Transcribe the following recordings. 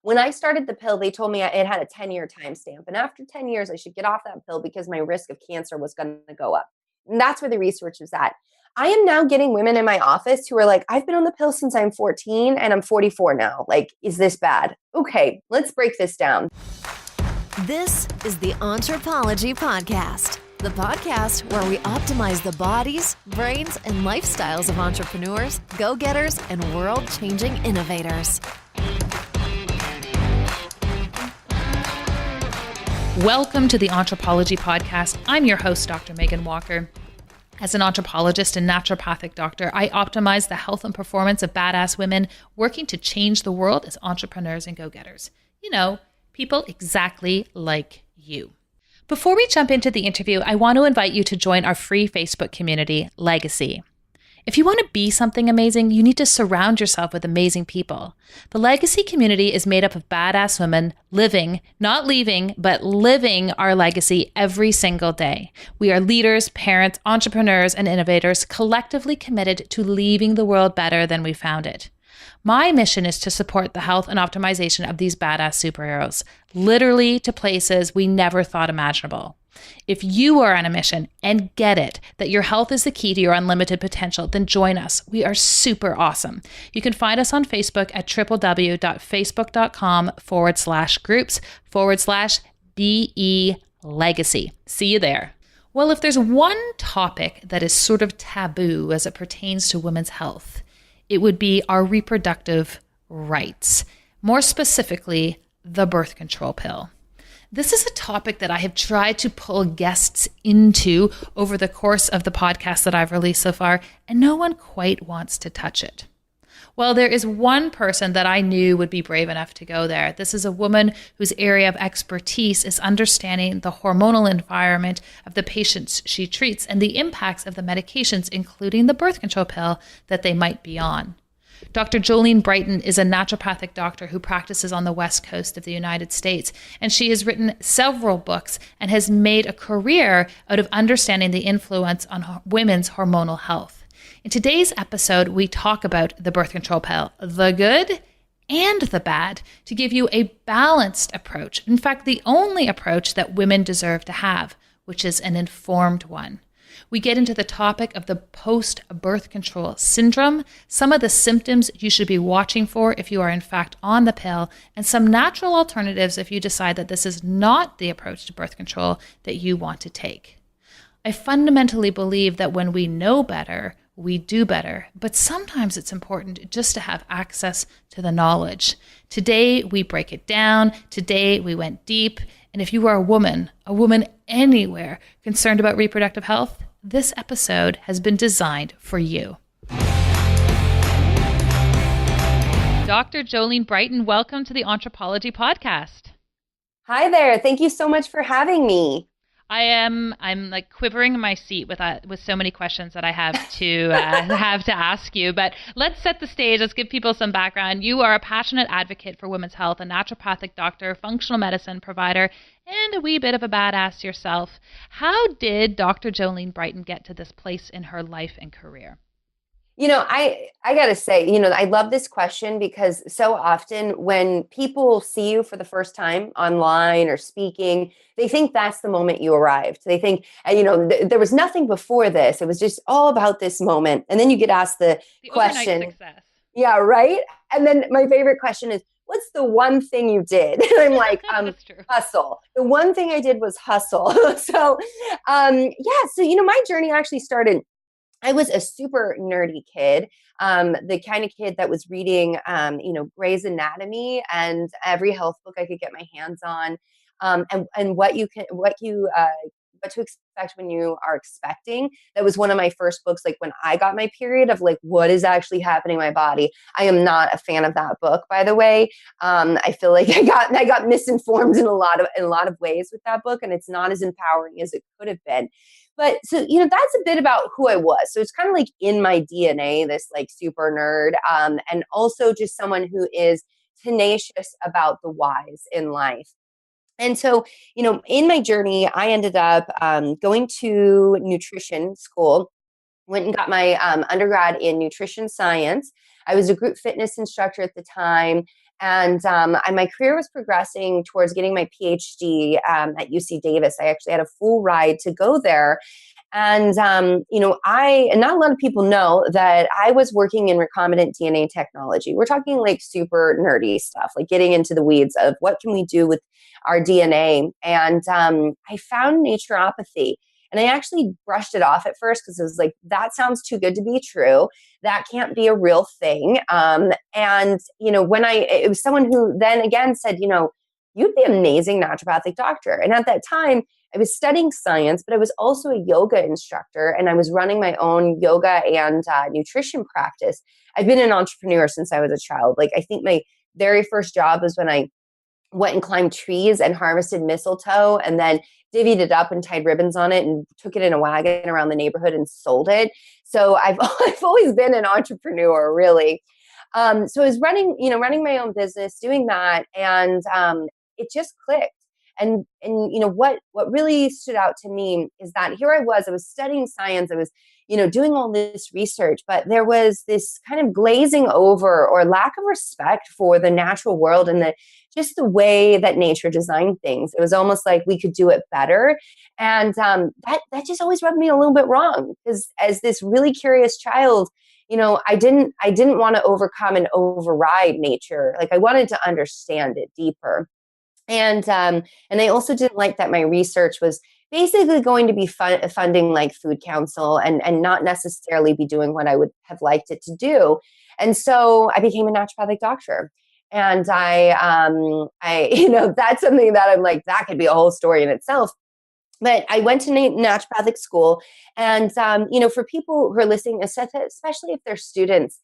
When I started the pill, they told me it had a 10-year timestamp. And after 10 years, I should get off that pill because my risk of cancer was going to go up. And that's where the research was at. I am now getting women in my office who are like, I've been on the pill since I'm 14 and I'm 44 now. Like, is this bad? Okay, let's break this down. This is the Anthropology Podcast, the podcast where we optimize the bodies, brains, and lifestyles of entrepreneurs, go-getters, and world-changing innovators. Welcome to the Anthropology Podcast. I'm your host, Dr. Megan Walker. As an anthropologist and naturopathic doctor, I optimize the health and performance of badass women working to change the world as entrepreneurs and go-getters. You know, people exactly like you. Before we jump into the interview, I want to invite you to join our free Facebook community, Legacy. If you want to be something amazing, you need to surround yourself with amazing people. The Legacy community is made up of badass women living, not leaving, but living our legacy every single day. We are leaders, parents, entrepreneurs, and innovators collectively committed to leaving the world better than we found it. My mission is to support the health and optimization of these badass superheroes, literally to places we never thought imaginable. If you are on a mission and get it that your health is the key to your unlimited potential, then join us. We are super awesome. You can find us on Facebook at www.facebook.com/groups/BE Legacy. See you there. Well, if there's one topic that is sort of taboo as it pertains to women's health, it would be our reproductive rights, more specifically, the birth control pill. This is a topic that I have tried to pull guests into over the course of the podcast that I've released so far, and no one quite wants to touch it. Well, there is one person that I knew would be brave enough to go there. This is a woman whose area of expertise is understanding the hormonal environment of the patients she treats and the impacts of the medications, including the birth control pill, that they might be on. Dr. Jolene Brighten is a naturopathic doctor who practices on the West Coast of the United States, and she has written several books and has made a career out of understanding the influence on women's hormonal health. In today's episode, we talk about the birth control pill, the good and the bad, to give you a balanced approach. In fact, the only approach that women deserve to have, which is an informed one. We get into the topic of the post-birth control syndrome, some of the symptoms you should be watching for if you are in fact on the pill, and some natural alternatives if you decide that this is not the approach to birth control that you want to take. I fundamentally believe that when we know better, we do better, but sometimes it's important just to have access to the knowledge. Today, we break it down. Today, we went deep. And if you are a woman anywhere concerned about reproductive health, this episode has been designed for you. Dr. Jolene Brighten, welcome to the Anthropology Podcast. Hi there. Thank you so much for having me. I'm like quivering in my seat with so many questions that I have to ask you. But let's set the stage. Let's give people some background. You are a passionate advocate for women's health, a naturopathic doctor, functional medicine provider, and a wee bit of a badass yourself. How did Dr. Jolene Brighten get to this place in her life and career? You know, I got to say, I love this question because so often when people see you for the first time online or speaking, they think that's the moment you arrived. They think, there was nothing before this. It was just all about this moment. And then you get asked the question. Overnight success. Yeah, right. And then my favorite question is, what's the one thing you did? And I'm like, hustle. The one thing I did was hustle. So my journey actually started. I was a super nerdy kid, the kind of kid that was reading, Grey's Anatomy and every health book I could get my hands on, and what to expect when you are expecting. That was one of my first books. Like when I got my period of like, what is actually happening in my body? I am not a fan of that book, by the way. I feel like I got misinformed in a lot of ways with that book, and it's not as empowering as it could have been. But so, that's a bit about who I was. So it's kind of like in my DNA, this like super nerd, and also just someone who is tenacious about the whys in life. And so, in my journey, I ended up going to nutrition school, went and got my undergrad in nutrition science. I was a group fitness instructor at the time. And my career was progressing towards getting my PhD at UC Davis. I actually had a full ride to go there. And, and not a lot of people know that I was working in recombinant DNA technology. We're talking like super nerdy stuff, like getting into the weeds of what can we do with our DNA. And I found naturopathy. And I actually brushed it off at first because it was like, that sounds too good to be true. That can't be a real thing. It was someone who then again said, you'd be an amazing naturopathic doctor. And at that time, I was studying science, but I was also a yoga instructor, and I was running my own yoga and nutrition practice. I've been an entrepreneur since I was a child. Like, I think my very first job was when I went and climbed trees and harvested mistletoe and then divvied it up and tied ribbons on it and took it in a wagon around the neighborhood and sold it. So I've always been an entrepreneur, really. So I was running my own business, doing that, and it just clicked. And what really stood out to me is that here I was studying science, I was doing all this research, but there was this kind of glazing over or lack of respect for the natural world and just the way that nature designed things. It was almost like we could do it better, and that just always rubbed me a little bit wrong, because as this really curious child, I didn't want to overcome and override nature. Like, I wanted to understand it deeper. And I also didn't like that my research was basically going to be funding like Food Council and not necessarily be doing what I would have liked it to do. And so I became a naturopathic doctor. And that's something that I'm like, that could be a whole story in itself. But I went to naturopathic school, and for people who are listening, especially if they're students,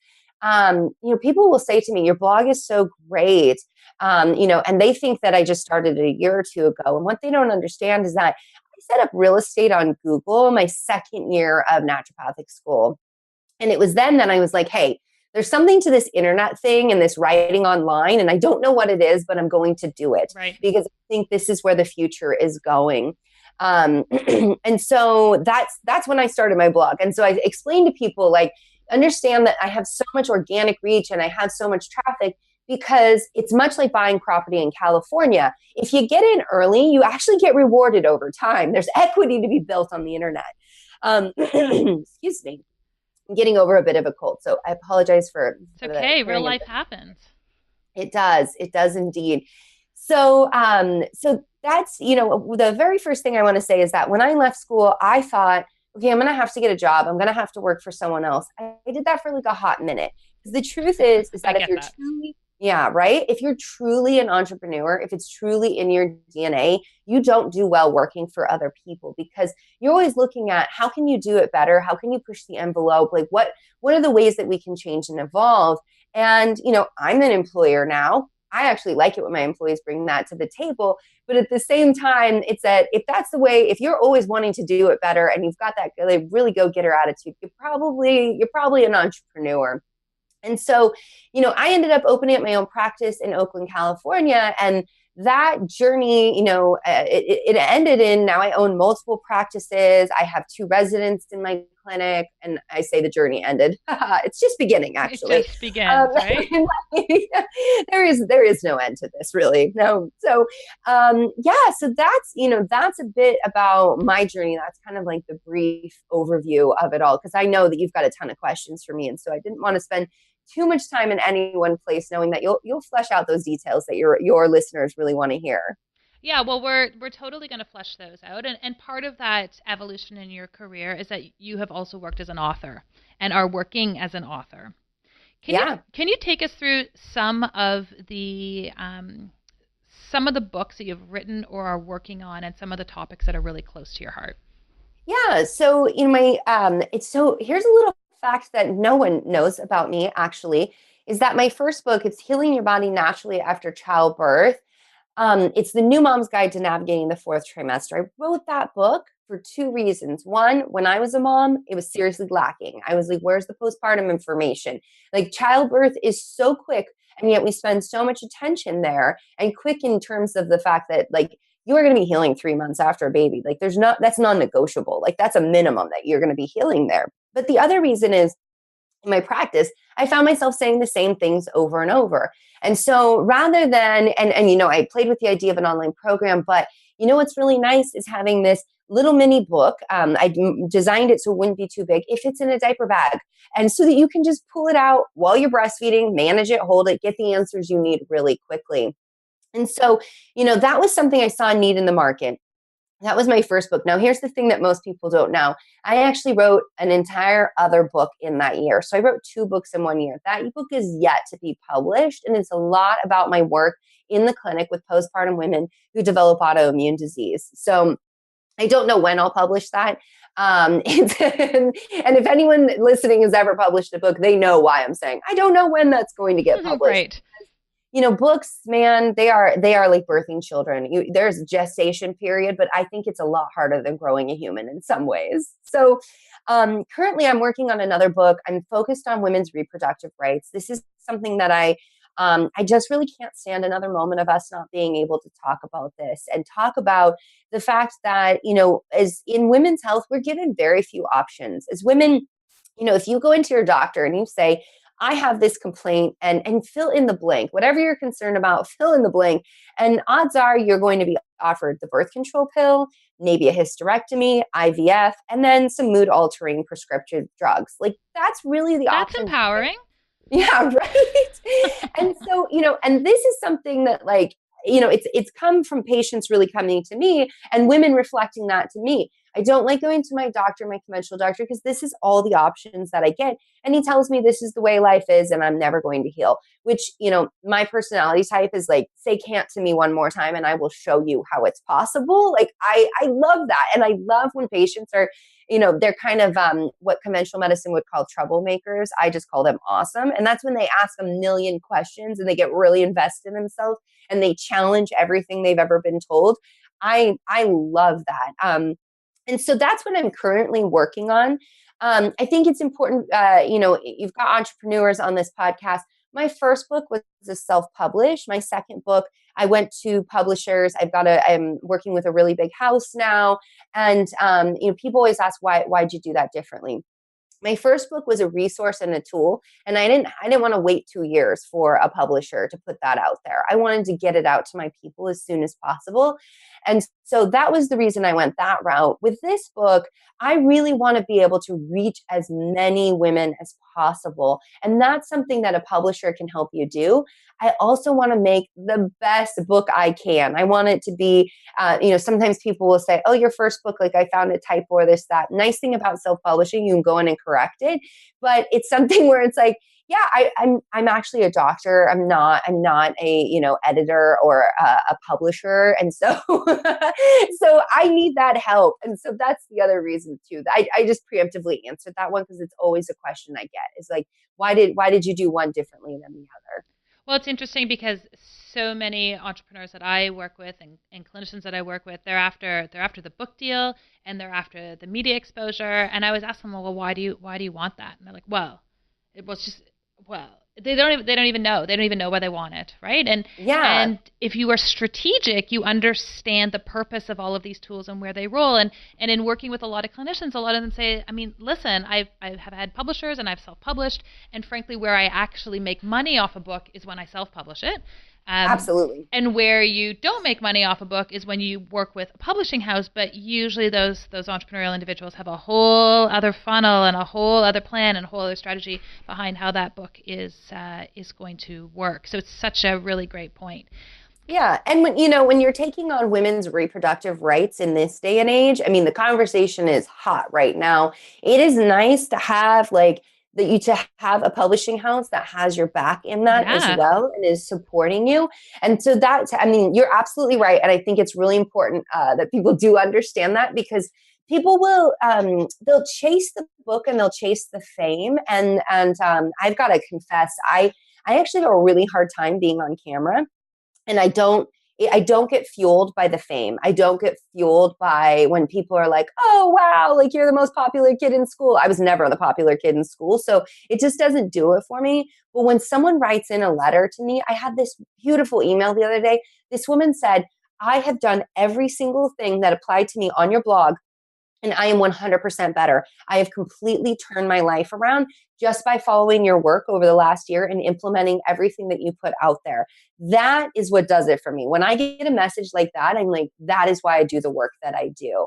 people will say to me, "Your blog is so great," and they think that I just started a year or two ago. And what they don't understand is that I set up real estate on Google my second year of naturopathic school, and it was then that I was like, "Hey, there's something to this internet thing and this writing online, and I don't know what it is, but I'm going to do it because I think this is where the future is going." And so that's when I started my blog. And so I explained to people, like, understand that I have so much organic reach and I have so much traffic because it's much like buying property in California. If you get in early, you actually get rewarded over time. There's equity to be built on the internet. Excuse me. I'm getting over a bit of a cold, so I apologize for it's okay. Real life happens. It does indeed. So that's, the very first thing I want to say is that when I left school, I thought, okay, I'm going to have to get a job. I'm going to have to work for someone else. I did that for like a hot minute. Because the truth is that if you're truly, if you're truly an entrepreneur, if it's truly in your DNA, you don't do well working for other people, because you're always looking at how can you do it better? How can you push the envelope? Like, what are the ways that we can change and evolve? And, I'm an employer now. I actually like it when my employees bring that to the table. But at the same time, it's that if that's the way, if you're always wanting to do it better and you've got that really go-getter attitude, you're probably an entrepreneur. And so, I ended up opening up my own practice in Oakland, California. And that journey, it ended in, now I own multiple practices. I have 2 residents in my clinic, and I say the journey ended. It's just beginning, actually. It just begins, right? There is no end to this, really. No. So, so that's a bit about my journey. That's kind of like the brief overview of it all, because I know that you've got a ton of questions for me. And so I didn't want to spend too much time in any one place, knowing that you'll flesh out those details that your listeners really want to hear. Yeah, well, we're totally going to flesh those out. And part of that evolution in your career is that you have also worked as an author and are working as an author. Can you take us through some of the books that you've written or are working on, and some of the topics that are really close to your heart? Yeah. So, here's a little fact that no one knows about me, actually, is that my first book, it's Healing Your Body Naturally After Childbirth. It's the new mom's guide to navigating the 4th trimester. I wrote that book for 2 reasons. One, when I was a mom, it was seriously lacking. I was like, where's the postpartum information? Like, childbirth is so quick, and yet we spend so much attention there, and quick in terms of the fact that, like, you are going to be healing 3 months after a baby. Like, that's non-negotiable. Like, that's a minimum that you're going to be healing there. But the other reason is in my practice, I found myself saying the same things over and over. And so rather than, I played with the idea of an online program, but what's really nice is having this little mini book. I designed it so it wouldn't be too big. It fits in a diaper bag. And so that you can just pull it out while you're breastfeeding, manage it, hold it, get the answers you need really quickly. And so, that was something I saw a need in the market. That was my first book. Now, here's the thing that most people don't know. I actually wrote an entire other book in that year. So I wrote 2 books in 1 year. That book is yet to be published, and it's a lot about my work in the clinic with postpartum women who develop autoimmune disease. So I don't know when I'll publish that. And if anyone listening has ever published a book, they know why I'm saying I don't know when that's going to get published. Right. Books, man, they are like birthing children. There's a gestation period, but I think it's a lot harder than growing a human in some ways. So currently I'm working on another book. I'm focused on women's reproductive rights. This is something that I just really can't stand another moment of us not being able to talk about this and talk about the fact that, as in women's health, we're given very few options. As women, if you go into your doctor and you say, I have this complaint and fill in the blank, whatever you're concerned about, fill in the blank. And odds are you're going to be offered the birth control pill, maybe a hysterectomy, IVF, and then some mood altering prescriptive drugs. Like that's really the option. That's empowering. Yeah, right. And so, and this is something that it's come from patients really coming to me and women reflecting that to me. I don't like going to my doctor, my conventional doctor, because this is all the options that I get. And he tells me this is the way life is and I'm never going to heal, which, my personality type is like, say can't to me one more time and I will show you how it's possible. Like, I love that. And I love when patients are, they're kind of what conventional medicine would call troublemakers. I just call them awesome. And that's when they ask a million questions and they get really invested in themselves and they challenge everything they've ever been told. I love that. And so that's what I'm currently working on. I think it's important, you've got entrepreneurs on this podcast. My first book was a self-published. My second book, I went to publishers. I'm working with a really big house now. And, people always ask, why'd you do that differently? My first book was a resource and a tool, and I didn't want to wait 2 years for a publisher to put that out there. I wanted to get it out to my people as soon as possible. And so that was the reason I went that route. With this book, I really want to be able to reach as many women as possible. And that's something that a publisher can help you do. I also want to make the best book I can. I want it to be, sometimes people will say, oh, your first book, like I found a typo or this, that. Nice thing about self-publishing, you can go in and correct it. But it's something where it's like, yeah, I'm actually a doctor. I'm not a, editor or a publisher. And so, so I need that help. And so that's the other reason too. I just preemptively answered that one because it's always a question I get is like, why did you do one differently than the other? Well, it's interesting because so many entrepreneurs that I work with and clinicians that I work with, they're after the book deal and they're after the media exposure. And I always ask them, well, why do you want that? And they're like, well, it was just, they don't even know. They don't even know why they want it, right? And yeah. And if you are strategic, you understand the purpose of all of these tools and where they roll. And in working with a lot of clinicians, a lot of them say, I mean, listen, I have had publishers and I've self-published, and frankly, where I actually make money off a book is when I self-publish it. Absolutely. And where you don't make money off a book is when you work with a publishing house, but usually those entrepreneurial individuals have a whole other funnel and a whole other plan and a whole other strategy behind how that book is going to work. So it's such a really great point. Yeah. And when you're taking on women's reproductive rights in this day and age, I mean, the conversation is hot right now. It is nice to have to have a publishing house that has your back in that as well and is supporting you. And so you're absolutely right. And I think it's really important that people do understand that, because people will, they'll chase the book and they'll chase the fame. And I've got to confess, I actually have a really hard time being on camera, and I don't get fueled by the fame. I don't get fueled by when people are like, oh, wow, like you're the most popular kid in school. I was never the popular kid in school. So it just doesn't do it for me. But when someone writes in a letter to me, I had this beautiful email the other day. This woman said, I have done every single thing that applied to me on your blog. and I am 100% better. I have completely turned my life around just by following your work over the last year and implementing everything that you put out there. That is what does it for me. When I get a message like that, I'm like, that is why I do the work that I do.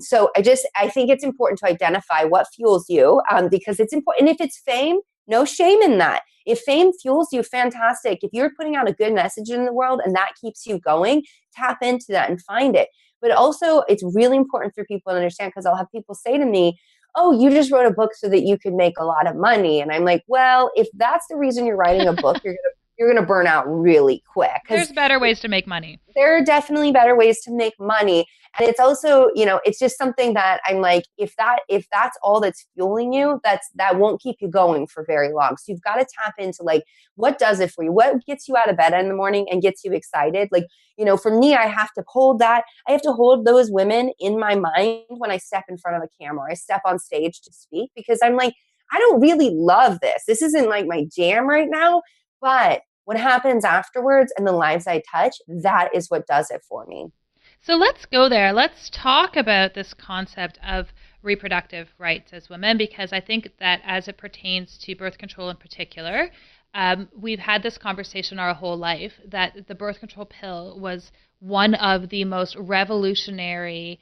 So I think it's important to identify what fuels you, because it's important. And if it's fame, no shame in that. If fame fuels you, fantastic. If you're putting out a good message in the world and that keeps you going, tap into that and find it. But also, it's really important for people to understand, because I'll have people say to me, oh, you just wrote a book so that you could make a lot of money. And I'm like, well, if that's the reason you're writing a book, you're gonna burn out really quick. There's better ways to make money. There are definitely better ways to make money. And it's also, it's just something that I'm like, if that's all that's fueling you, that won't keep you going for very long. So you've got to tap into like, what does it for you? What gets you out of bed in the morning and gets you excited? Like, for me, I have to hold those women in my mind when I step in front of a camera, I step on stage to speak, because I'm like, I don't really love this. This isn't like my jam right now, but what happens afterwards and the lives I touch, that is what does it for me. So let's go there. Let's talk about this concept of reproductive rights as women, because I think that as it pertains to birth control in particular, we've had this conversation our whole life that the birth control pill was one of the most revolutionary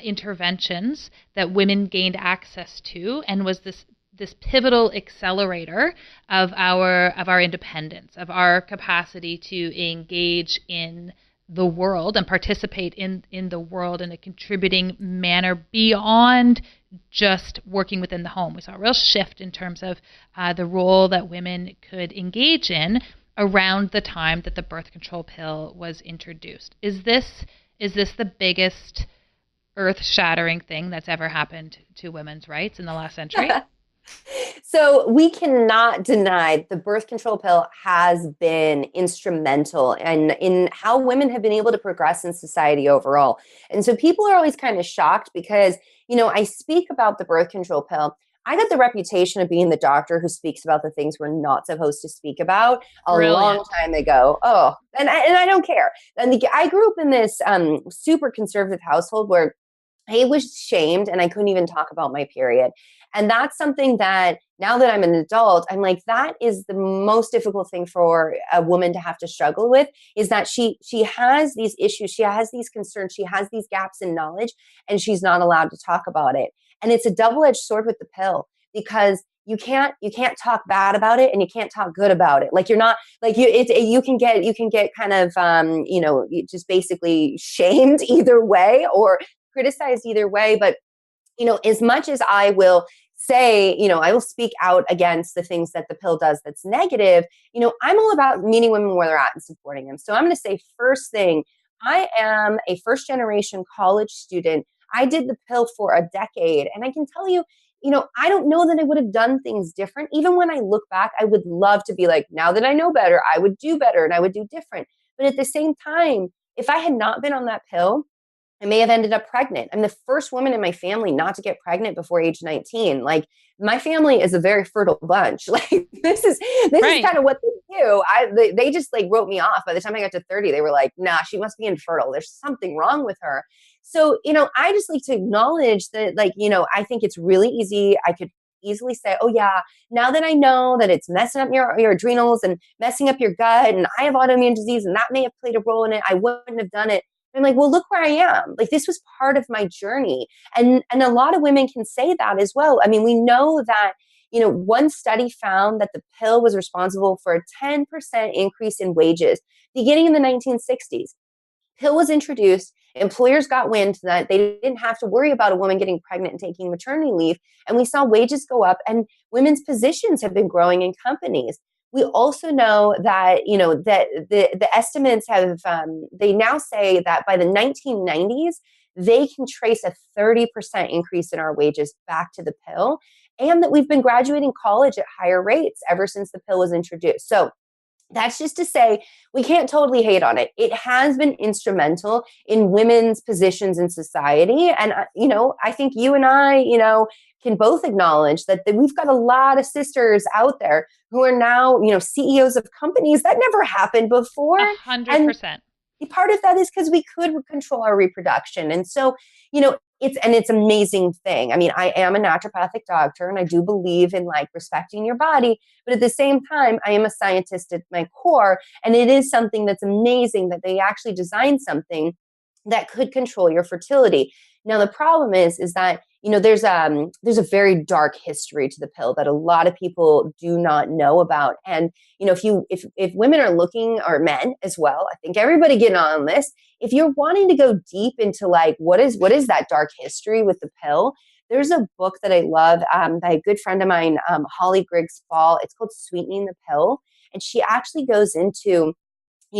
interventions that women gained access to, and was this pivotal accelerator of our independence, of our capacity to engage in the world and participate in the world in a contributing manner beyond just working within the home. We saw a real shift in terms of the role that women could engage in around the time that the birth control pill was introduced. Is this the biggest earth-shattering thing that's ever happened to women's rights in the last century? So we cannot deny the birth control pill has been instrumental in how women have been able to progress in society overall. And so people are always kind of shocked because, I speak about the birth control pill. I got the reputation of being the doctor who speaks about the things we're not supposed to speak about long time ago. Oh, and I don't care. And I grew up in this super conservative household where I was shamed and I couldn't even talk about my period. And that's something that now that I'm an adult, I'm like, that is the most difficult thing for a woman to have to struggle with, is that she has these issues, she has these concerns, she has these gaps in knowledge, and she's not allowed to talk about it. And it's a double-edged sword with the pill, because you can't talk bad about it and you can't talk good about it. Like you're not like you can get kind of just basically shamed either way or criticized either way. But as much as I will say, I will speak out against the things that the pill does that's negative, I'm all about meeting women where they're at and supporting them. So I'm going to say, first thing, I am a first generation college student. I did the pill for a decade. And I can tell you, I don't know that I would have done things different. Even when I look back, I would love to be like, now that I know better, I would do better and I would do different. But at the same time, if I had not been on that pill, I may have ended up pregnant. I'm the first woman in my family not to get pregnant before age 19. Like, my family is a very fertile bunch. Like, this is kind of what they do. They just like wrote me off. By the time I got to 30, they were like, nah, she must be infertile. There's something wrong with her. So, I just like to acknowledge that, like, I think it's really easy. I could easily say, oh yeah, now that I know that it's messing up your adrenals and messing up your gut, and I have autoimmune disease and that may have played a role in it, I wouldn't have done it. I'm like, well, look where I am. Like, this was part of my journey. And a lot of women can say that as well. I mean, we know that, one study found that the pill was responsible for a 10% increase in wages beginning in the 1960s. Pill was introduced. Employers got wind that they didn't have to worry about a woman getting pregnant and taking maternity leave. And we saw wages go up, and women's positions have been growing in companies. We also know that, that the estimates have, they now say that by the 1990s, they can trace a 30% increase in our wages back to the pill, and that we've been graduating college at higher rates ever since the pill was introduced. So that's just to say, we can't totally hate on it. It has been instrumental in women's positions in society. And, I think you and I, can both acknowledge that we've got a lot of sisters out there who are now, CEOs of companies. That never happened before. 100%. And part of that is because we could control our reproduction. And so, it's an amazing thing. I mean, I am a naturopathic doctor and I do believe in like respecting your body, but at the same time, I am a scientist at my core. And it is something that's amazing that they actually designed something that could control your fertility. Now, the problem is that, there's a very dark history to the pill that a lot of people do not know about. And, if women are looking, or men as well, I think everybody get on this. If you're wanting to go deep into like, what is that dark history with the pill? There's a book that I love by a good friend of mine, Holly Griggs Fall. It's called Sweetening the Pill. And she actually goes into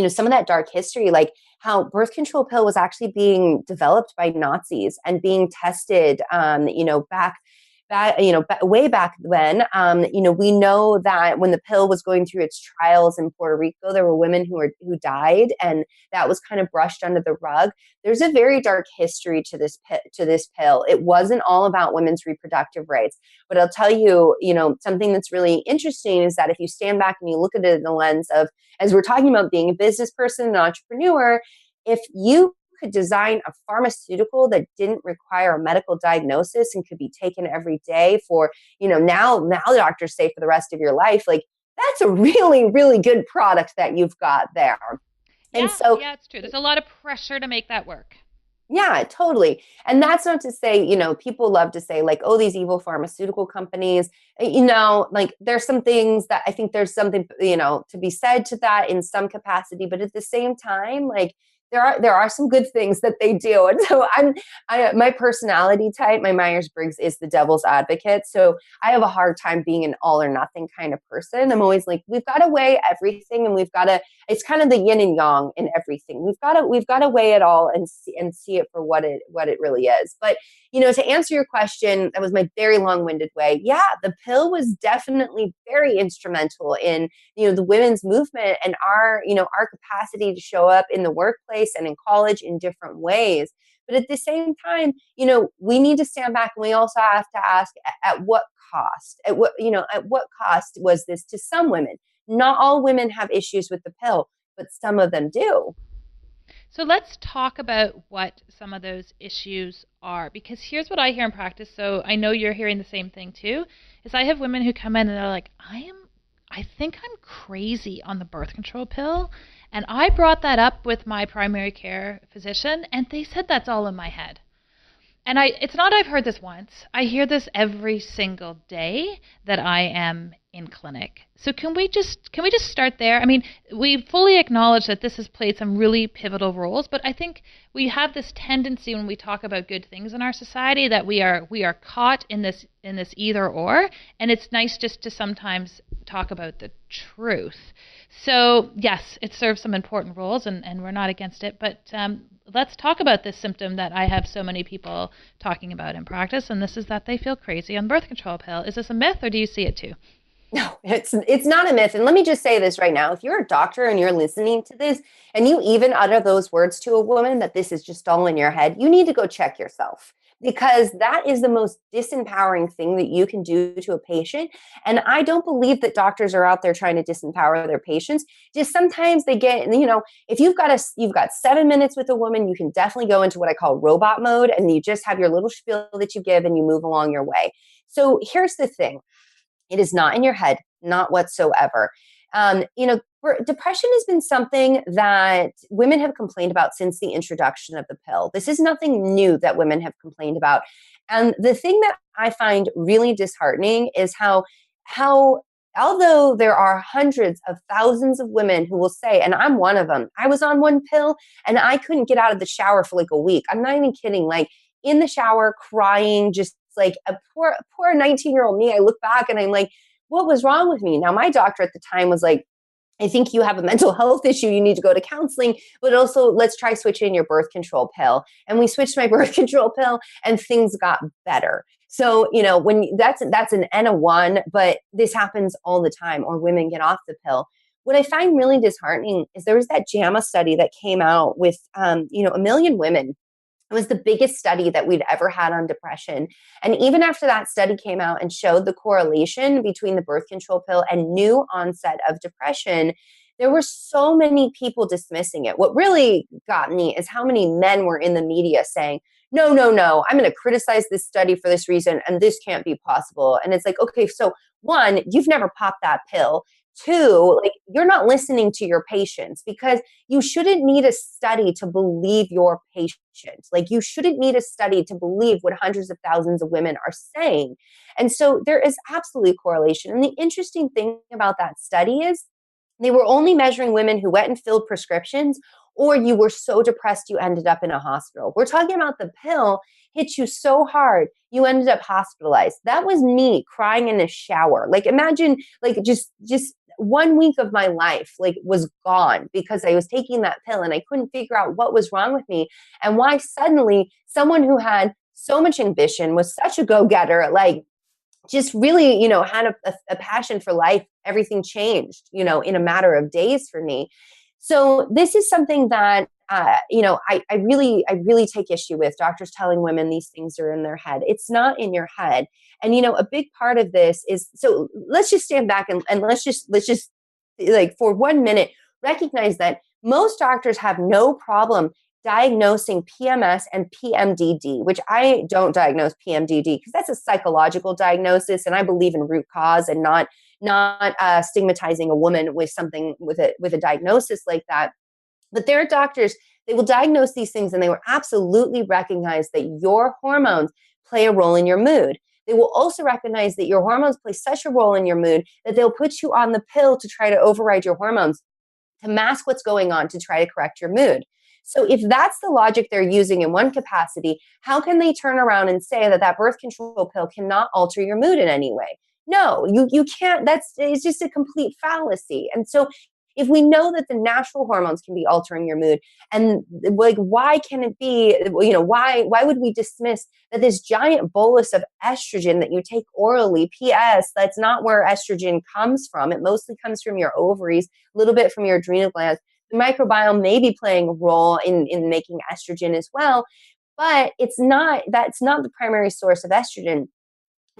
some of that dark history, like how birth control pill was actually being developed by Nazis and being tested, way back when. We know that when the pill was going through its trials in Puerto Rico, there were women who died, and that was kind of brushed under the rug. There's a very dark history to this pill. It wasn't all about women's reproductive rights, but I'll tell you, something that's really interesting is that if you stand back and you look at it in the lens of, as we're talking about being a business person, an entrepreneur, if you could design a pharmaceutical that didn't require a medical diagnosis and could be taken every day for, now the doctors say for the rest of your life, like that's a really, really good product that you've got there. Yeah, and so, yeah, it's true. There's a lot of pressure to make that work. Yeah, totally. And that's not to say, people love to say like, oh, these evil pharmaceutical companies, like there's some things that I think there's something, to be said to that in some capacity, but at the same time, like there are some good things that they do. And so my personality type, my Myers-Briggs is the devil's advocate. So I have a hard time being an all or nothing kind of person. I'm always like, we've got to weigh everything, and it's kind of the yin and yang in everything. We've got to weigh it all and see it for what it really is. But, to answer your question, that was my very long-winded way. Yeah, the pill was definitely very instrumental in, the women's movement and our capacity to show up in the workplace and in college in different ways. But at the same time, we need to stand back, and we also have to ask at what cost? At what cost was this to some women? Not all women have issues with the pill, but some of them do. So let's talk about what some of those issues are, because here's what I hear in practice. So I know you're hearing the same thing too, is I have women who come in and they're like, I think I'm crazy on the birth control pill. And I brought that up with my primary care physician, and they said that's all in my head. And it's not I've heard this once. I hear this every single day that I am in clinic. So can we just start there? I mean, we fully acknowledge that this has played some really pivotal roles, but I think we have this tendency when we talk about good things in our society that we are caught in this either or, and it's nice just to sometimes talk about the truth. So yes, it serves some important roles, and we're not against it, but let's talk about this symptom that I have so many people talking about in practice, and this is that they feel crazy on the birth control pill. Is this a myth, or do you see it too? No, it's not a myth. And let me just say this right now. If you're a doctor and you're listening to this and you even utter those words to a woman that this is just all in your head, you need to go check yourself, because that is the most disempowering thing that you can do to a patient. And I don't believe that doctors are out there trying to disempower their patients. Just sometimes they get, if you've got 7 minutes with a woman, you can definitely go into what I call robot mode, and you just have your little spiel that you give and you move along your way. So here's the thing. It is not in your head, not whatsoever. Depression has been something that women have complained about since the introduction of the pill. This is nothing new that women have complained about. And the thing that I find really disheartening is how although there are hundreds of thousands of women who will say, and I'm one of them, I was on one pill and I couldn't get out of the shower for like a week. I'm not even kidding. Like in the shower, crying, just like a poor 19-year-old me. I look back and I'm like, what was wrong with me? Now, my doctor at the time was like, I think you have a mental health issue. You need to go to counseling, but also let's try switching your birth control pill. And we switched my birth control pill and things got better. So, when that's an N of one, but this happens all the time, or women get off the pill. What I find really disheartening is there was that JAMA study that came out with, 1 million women. It was the biggest study that we'd ever had on depression. And even after that study came out and showed the correlation between the birth control pill and new onset of depression, there were so many people dismissing it. What really got me is how many men were in the media saying, no, no, no, I'm going to criticize this study for this reason, and this can't be possible. And it's like, okay, so one, you've never popped that pill. Two, like, you're not listening to your patients, because you shouldn't need a study to believe your patient. Like, you shouldn't need a study to believe what hundreds of thousands of women are saying. And so there is absolutely correlation. And the interesting thing about that study is they were only measuring women who went and filled prescriptions, or you were so depressed you ended up in a hospital. We're talking about the pill hit you so hard you ended up hospitalized. That was me crying in a shower. Like, imagine, like, just 1 week of my life like was gone because I was taking that pill and I couldn't figure out what was wrong with me, and why suddenly someone who had so much ambition, was such a go-getter, like, just really, had a passion for life, everything changed, in a matter of days for me. So this is something that, I really take issue with, doctors telling women these things are in their head. It's not in your head. And, a big part of this is, so let's just stand back and let's just like for 1 minute, recognize that most doctors have no problem diagnosing PMS and PMDD, which I don't diagnose PMDD because that's a psychological diagnosis, and I believe in root cause and not stigmatizing a woman with something with a diagnosis like that. But there are doctors, they will diagnose these things and they will absolutely recognize that your hormones play a role in your mood. They will also recognize that your hormones play such a role in your mood that they'll put you on the pill to try to override your hormones, to mask what's going on, to try to correct your mood. So if that's the logic they're using in one capacity, how can they turn around and say that birth control pill cannot alter your mood in any way? No, you can't. It's just a complete fallacy. And so if we know that the natural hormones can be altering your mood, and like, why can it be, why would we dismiss that this giant bolus of estrogen that you take orally, PS, that's not where estrogen comes from. It mostly comes from your ovaries, a little bit from your adrenal glands. The microbiome may be playing a role in making estrogen as well, but that's not the primary source of estrogen.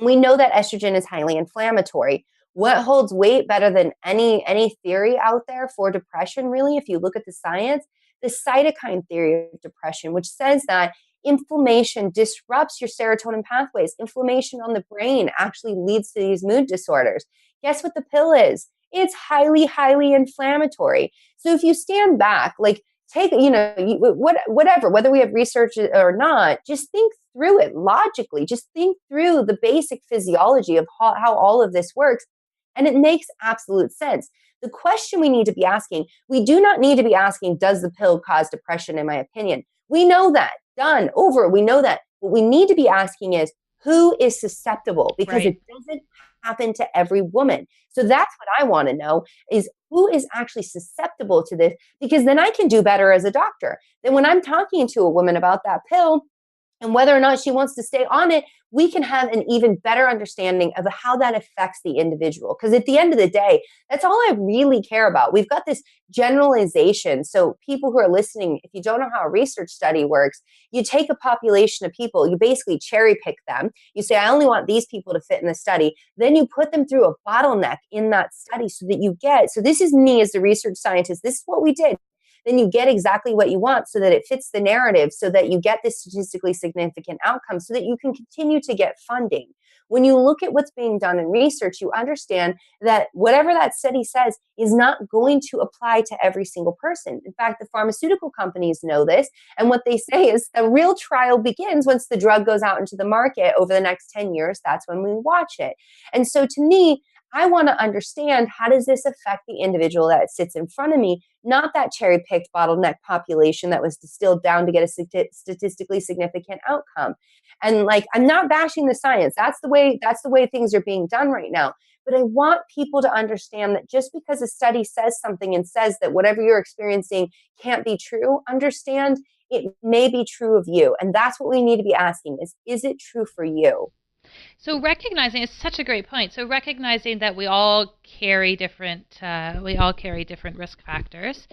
We know that estrogen is highly inflammatory. What holds weight better than any theory out there for depression, really, if you look at the science, the cytokine theory of depression, which says that inflammation disrupts your serotonin pathways. Inflammation on the brain actually leads to these mood disorders. Guess what the pill is? It's highly, highly inflammatory. So if you stand back, like, take, whatever, whether we have research or not, just think through it logically. Just think through the basic physiology of how all of this works. And it makes absolute sense. The question we need to be asking, we do not need to be asking, does the pill cause depression, in my opinion? We know that. Done. Over. We know that. What we need to be asking is, who is susceptible? Because It doesn't happen to every woman. So that's what I want to know, is who is actually susceptible to this, because then I can do better as a doctor. Then when I'm talking to a woman about that pill, and whether or not she wants to stay on it, we can have an even better understanding of how that affects the individual. Because at the end of the day, that's all I really care about. We've got this generalization. So people who are listening, if you don't know how a research study works, you take a population of people, you basically cherry pick them. You say, I only want these people to fit in the study. Then you put them through a bottleneck in that study so that you get, so this is me as the research scientist, this is what we did. Then you get exactly what you want so that it fits the narrative, so that you get this statistically significant outcome, so that you can continue to get funding. When you look at what's being done in research, you understand that whatever that study says is not going to apply to every single person. In fact, the pharmaceutical companies know this. And what they say is the real trial begins once the drug goes out into the market over the next 10 years. That's when we watch it. And so to me, I want to understand, how does this affect the individual that sits in front of me, not that cherry-picked bottleneck population that was distilled down to get a statistically significant outcome. And like, I'm not bashing the science. That's the way things are being done right now. But I want people to understand that just because a study says something and says that whatever you're experiencing can't be true, understand it may be true of you. And that's what we need to be asking is it true for you? So recognizing, it's such a great point. So recognizing that we all carry different risk factors.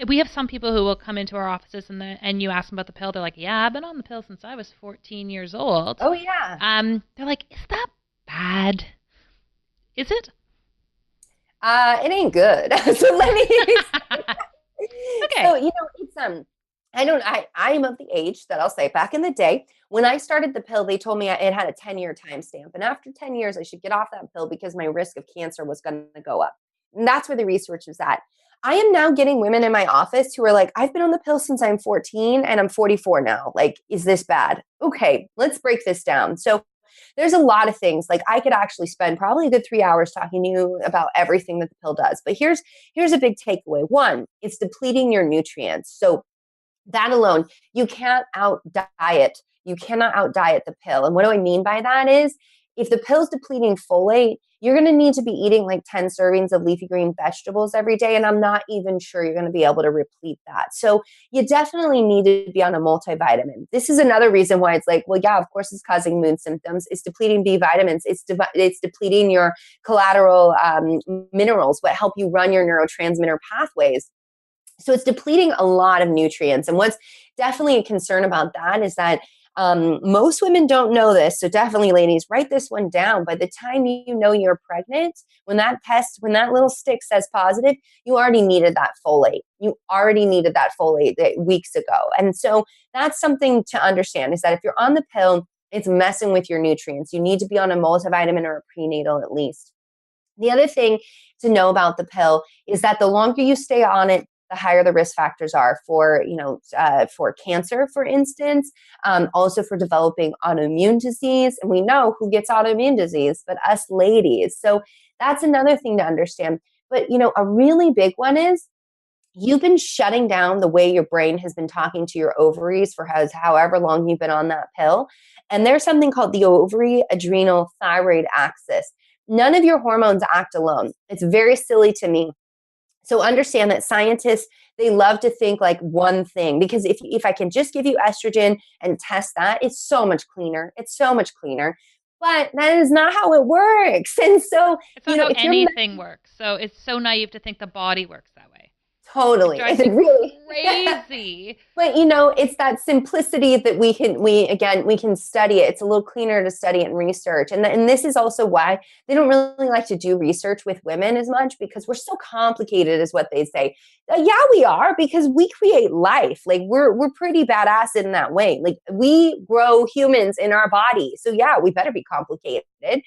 We have some people who will come into our offices and you ask them about the pill. They're like, yeah, I've been on the pill since I was 14 years old. Oh yeah. They're like, is that bad? Is it? It ain't good. So let me Okay. So, it's I'm of the age that I'll say back in the day when I started the pill, they told me it had a 10-year timestamp. And after 10 years, I should get off that pill because my risk of cancer was going to go up. And that's where the research is at. I am now getting women in my office who are like, I've been on the pill since I'm 14 and I'm 44 now. Like, is this bad? Okay, let's break this down. So, there's a lot of things. Like, I could actually spend probably a good 3 hours talking to you about everything that the pill does. But here's a big takeaway. One, it's depleting your nutrients. So that alone, you can't out diet. You cannot out diet the pill. And what do I mean by that is if the pill's depleting folate, you're going to need to be eating like 10 servings of leafy green vegetables every day. And I'm not even sure you're going to be able to replete that. So you definitely need to be on a multivitamin. This is another reason why it's like, well, yeah, of course it's causing mood symptoms. It's depleting B vitamins. It's depleting your collateral minerals, what help you run your neurotransmitter pathways. So it's depleting a lot of nutrients. And what's definitely a concern about that is that most women don't know this. So definitely, ladies, write this one down. By the time you know you're pregnant, when that little stick says positive, you already needed that folate. You already needed that folate weeks ago. And so that's something to understand is that if you're on the pill, it's messing with your nutrients. You need to be on a multivitamin or a prenatal at least. The other thing to know about the pill is that the longer you stay on it, the higher the risk factors are for, for cancer, for instance, also for developing autoimmune disease. And we know who gets autoimmune disease, but us ladies. So that's another thing to understand. But, a really big one is you've been shutting down the way your brain has been talking to your ovaries for however long you've been on that pill. And there's something called the ovary adrenal thyroid axis. None of your hormones act alone. It's very silly to me. So understand that scientists, they love to think like one thing, because if I can just give you estrogen and test that, it's so much cleaner. It's so much cleaner. But that is not how it works. And so, It's not how if anything works. So it's so naive to think the body works that way. totally. It drives It's me really crazy. But it's that simplicity that we can study it. It's a little cleaner to study it and research. And this is also why they don't really like to do research with women as much, because we're so complicated is what they say. Yeah, we are, because we create life. Like we're pretty badass in that way. Like we grow humans in our body. So yeah, we better be complicated.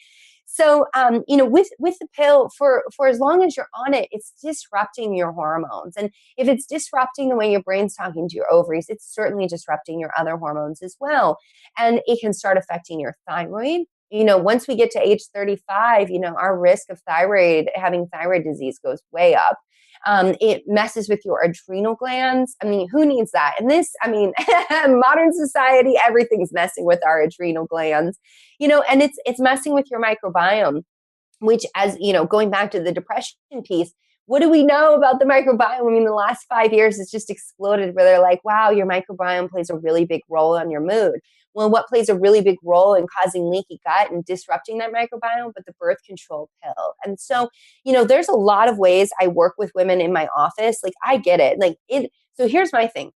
So, with the pill, for as long as you're on it, it's disrupting your hormones. And if it's disrupting the way your brain's talking to your ovaries, it's certainly disrupting your other hormones as well. And it can start affecting your thyroid. Once we get to age 35, our risk of having thyroid disease goes way up. It messes with your adrenal glands. I mean, who needs that? And modern society, everything's messing with our adrenal glands, and it's messing with your microbiome, which, as going back to the depression piece, what do we know about the microbiome? I mean, the last 5 years it's just exploded, where they're like, wow, your microbiome plays a really big role on your mood. Well, what plays a really big role in causing leaky gut and disrupting that microbiome? But the birth control pill. And so, there's a lot of ways I work with women in my office. Like, I get it. So here's my thing.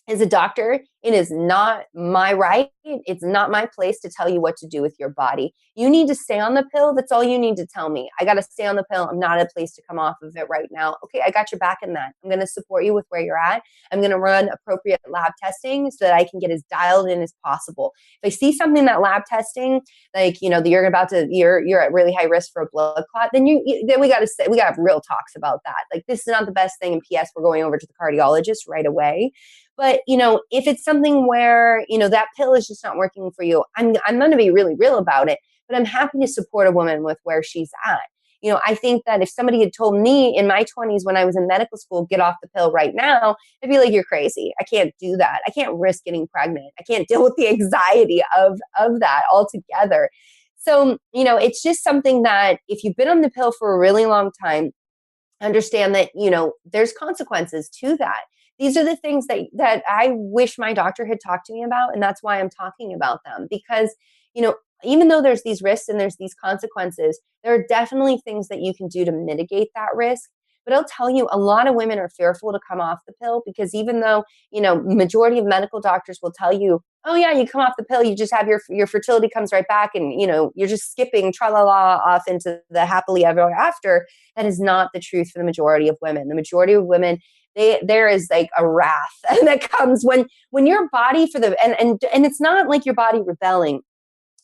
As a doctor, it is not my right. It's not my place to tell you what to do with your body. You need to stay on the pill. That's all you need to tell me. I got to stay on the pill. I'm not at a place to come off of it right now. Okay, I got your back in that. I'm going to support you with where you're at. I'm going to run appropriate lab testing so that I can get as dialed in as possible. If I see something that lab testing, like, you're at really high risk for a blood clot, then then we got to have real talks about that. Like, this is not the best thing. And PS, we're going over to the cardiologist right away. But, if it's something where, that pill is just not working for you, I'm going to be really real about it, but I'm happy to support a woman with where she's at. I think that if somebody had told me in my 20s when I was in medical school, get off the pill right now, I'd be like, you're crazy. I can't do that. I can't risk getting pregnant. I can't deal with the anxiety of that altogether. So, it's just something that if you've been on the pill for a really long time, understand that, there's consequences to that. These are the things that I wish my doctor had talked to me about. And that's why I'm talking about them, because, even though there's these risks and there's these consequences, there are definitely things that you can do to mitigate that risk. But I'll tell you, a lot of women are fearful to come off the pill because even though, majority of medical doctors will tell you, oh yeah, you come off the pill, you just have your fertility comes right back and, you're just skipping tra-la-la off into the happily ever after. That is not the truth for the majority of women. The majority of women, there is like a wrath that comes when your body and it's not like your body rebelling.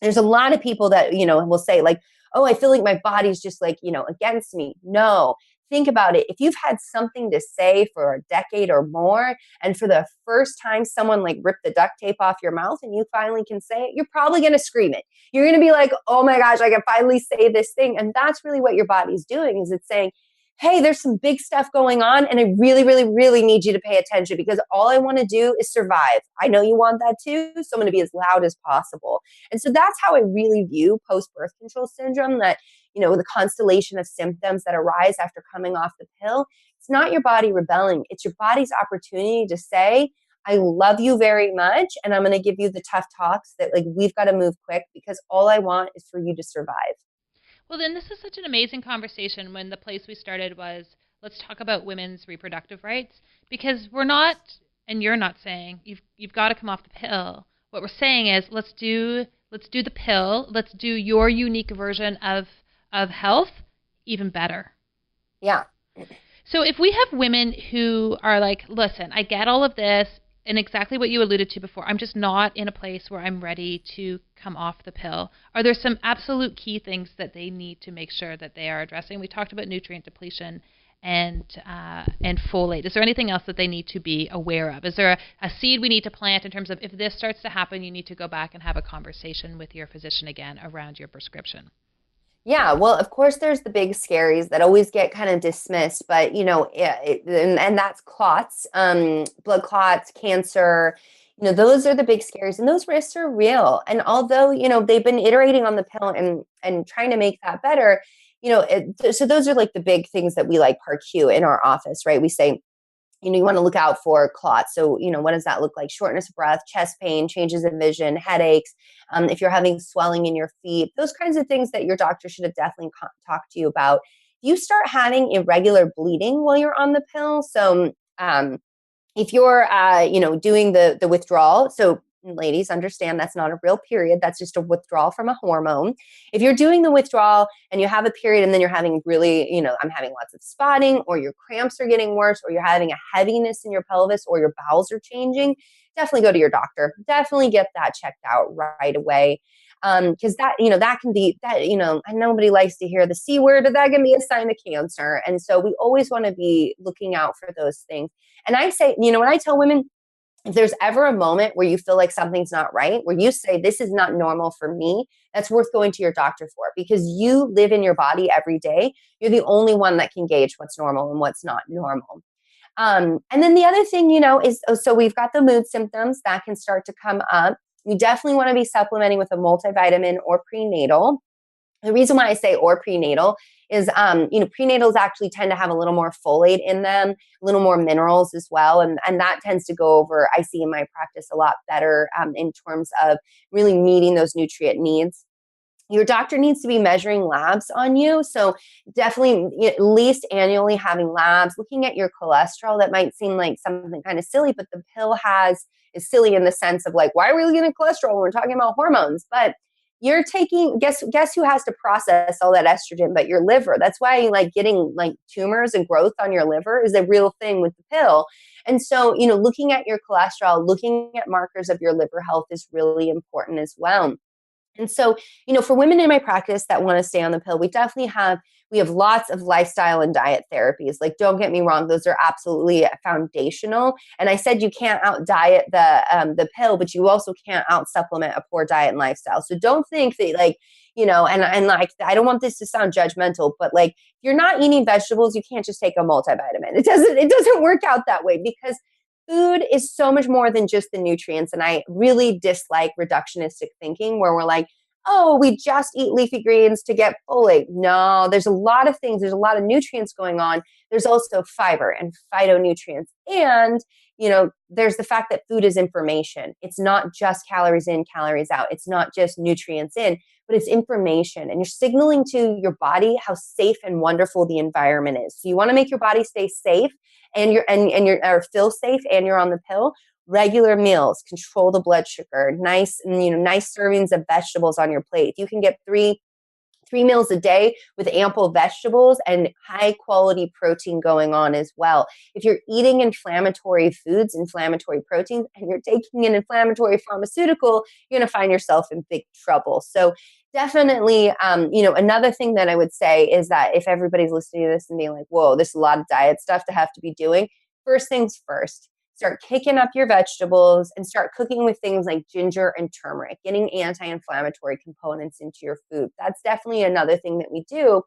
There's a lot of people that, will say like, oh, I feel like my body's just like, against me. No, think about it. If you've had something to say for a decade or more, and for the first time someone like ripped the duct tape off your mouth and you finally can say it, you're probably going to scream it. You're going to be like, oh my gosh, I can finally say this thing. And that's really what your body's doing, is it's saying, hey, there's some big stuff going on and I really, really, really need you to pay attention because all I want to do is survive. I know you want that too, so I'm going to be as loud as possible. And so that's how I really view post-birth control syndrome, that, the constellation of symptoms that arise after coming off the pill. It's not your body rebelling. It's your body's opportunity to say, I love you very much, and I'm going to give you the tough talks that like we've got to move quick because all I want is for you to survive. Well, then this is such an amazing conversation when the place we started was, let's talk about women's reproductive rights, because we're not, and you're not saying you've got to come off the pill. What we're saying is let's do the pill. Let's do your unique version of health even better. Yeah. So if we have women who are like, listen, I get all of this, and exactly what you alluded to before, I'm just not in a place where I'm ready to come off the pill. Are there some absolute key things that they need to make sure that they are addressing? We talked about nutrient depletion and folate. Is there anything else that they need to be aware of? Is there a seed we need to plant in terms of if this starts to happen, you need to go back and have a conversation with your physician again around your prescription? Yeah, well, of course, there's the big scaries that always get kind of dismissed, but and that's clots, blood clots, cancer. Those are the big scaries, and those risks are real. And although they've been iterating on the pill and trying to make that better, so those are like the big things that we like parcue in our office, right? We say, you want to look out for clots. So, what does that look like? Shortness of breath, chest pain, changes in vision, headaches. If you're having swelling in your feet, those kinds of things that your doctor should have definitely talked to you about. You start having irregular bleeding while you're on the pill. So, if you're, doing the withdrawal, so ladies, understand that's not a real period. That's just a withdrawal from a hormone. If you're doing the withdrawal and you have a period and then you're having really, I'm having lots of spotting, or your cramps are getting worse, or you're having a heaviness in your pelvis, or your bowels are changing, definitely go to your doctor. Definitely get that checked out right away. Because that can be that, and nobody likes to hear the C word, but that can be a sign of cancer. And so we always want to be looking out for those things. And I say, when I tell women, if there's ever a moment where you feel like something's not right, where you say, this is not normal for me, that's worth going to your doctor for, because you live in your body every day. You're the only one that can gauge what's normal and what's not normal. And then the other thing, is, so we've got the mood symptoms that can start to come up. We definitely want to be supplementing with a multivitamin or prenatal. The reason why I say or prenatal is, prenatals actually tend to have a little more folate in them, a little more minerals as well. And that tends to go over, I see in my practice, a lot better in terms of really meeting those nutrient needs. Your doctor needs to be measuring labs on you. So definitely at least annually having labs, looking at your cholesterol. That might seem like something kind of silly, but the pill is silly in the sense of like, why are we looking at cholesterol when we're talking about hormones? But you're taking, guess who has to process all that estrogen but your liver. That's why like getting like tumors and growth on your liver is a real thing with the pill. And so, looking at your cholesterol, looking at markers of your liver health is really important as well. And so, for women in my practice that want to stay on the pill, we have lots of lifestyle and diet therapies. Like, don't get me wrong, those are absolutely foundational. And I said you can't out diet the pill, but you also can't out supplement a poor diet and lifestyle. So don't think that like, and like, I don't want this to sound judgmental, but like, if you're not eating vegetables, you can't just take a multivitamin. It doesn't work out that way, because food is so much more than just the nutrients. And I really dislike reductionistic thinking where we're like, oh, we just eat leafy greens to get folate. No, there's a lot of things. There's a lot of nutrients going on. There's also fiber and phytonutrients. And, there's the fact that food is information. It's not just calories in, calories out. It's not just nutrients in, but it's information. And you're signaling to your body how safe and wonderful the environment is. So you want to make your body stay safe or feel safe, and you're on the pill. Regular meals, control the blood sugar, nice servings of vegetables on your plate. If you can get three meals a day with ample vegetables and high quality protein going on as well. If you're eating inflammatory foods, inflammatory proteins, and you're taking an inflammatory pharmaceutical, you're going to find yourself in big trouble. So definitely, another thing that I would say is that if everybody's listening to this and being like, whoa, there's a lot of diet stuff to have to be doing, first things first. Start kicking up your vegetables and start cooking with things like ginger and turmeric, getting anti-inflammatory components into your food. That's definitely another thing that we do.